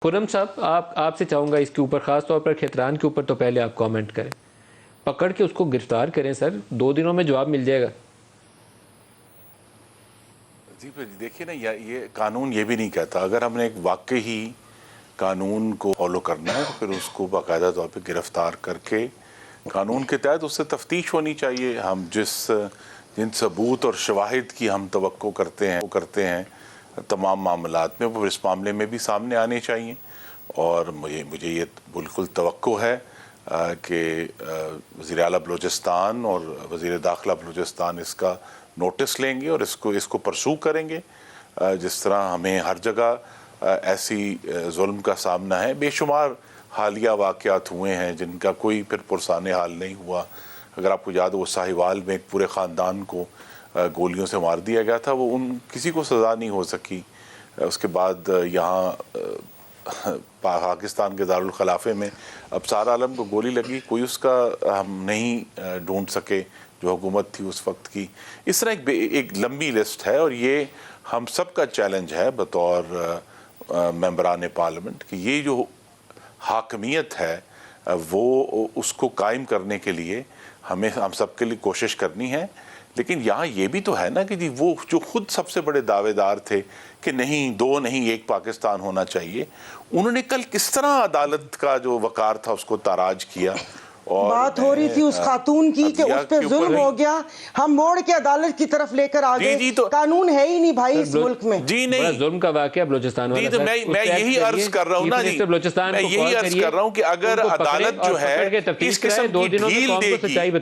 खुर्रम साहब, आपसे चाहूँगा इसके ऊपर, ख़ास तौर पर खितरान के ऊपर तो पहले आप कमेंट करें। पकड़ के उसको गिरफ्तार करें सर, 2 दिनों में जवाब मिल जाएगा। जी देखिए ना, ये कानून ये भी नहीं कहता। अगर हमने एक वाकई ही कानून को फॉलो करना है तो फिर उसको बाकायदा तौर पे गिरफ्तार करके कानून के तहत उससे तफ्तीश होनी चाहिए। हम जिन सबूत और शवाहिद की हम तवक्को करते हैं तमाम मामलात में, वो इस मामले में भी सामने आने चाहिए। और मुझे ये बिल्कुल तवक्को है कि वज़ीर आला बलूचिस्तान और वज़ीर दाखिला बलूचिस्तान इसका नोटिस लेंगे और इसको परसू करेंगे। जिस तरह हमें हर जगह ऐसी जुल्म का सामना है, बेशुमार हालिया वाक़यात हुए हैं जिनका कोई फिर पुरसाने हाल नहीं हुआ। अगर आपको याद हो, साहिवाल में एक पूरे ख़ानदान को गोलियों से मार दिया गया था, वो किसी को सज़ा नहीं हो सकी। उसके बाद यहाँ पाकिस्तान के दारुल खलाफे में अब सारा आलम को गोली लगी, कोई उसका हम नहीं ढूंढ सके जो हुकूमत थी उस वक्त की। इस तरह एक लंबी लिस्ट है और ये हम सब का चैलेंज है बतौर मेंबरान पार्लियामेंट कि ये जो हाकमियत है वो उसको कायम करने के लिए हम सब के लिए कोशिश करनी है। लेकिन यहाँ ये भी तो है ना कि जी वो जो खुद सबसे बड़े दावेदार थे कि नहीं, 2 नहीं 1 पाकिस्तान होना चाहिए, उन्होंने कल किस तरह अदालत का जो वकार था उसको ताराज किया। और बात हो रही थी उस खातून की कि उस पे जुल्म हो गया, हम मोड़ के अदालत की तरफ लेकर आ गए। तो कानून है ही नहीं भाई इस मुल्क में। जी नहीं, जुल्म का वाकया बलूचिस्तान वाला। तो मैं यही अर्ज कर रहा हूँ ना जी, मैं यही अर्ज कर रहा हूँ कि अगर अदालत जो है इसके 2 दिनों में ढील देगी।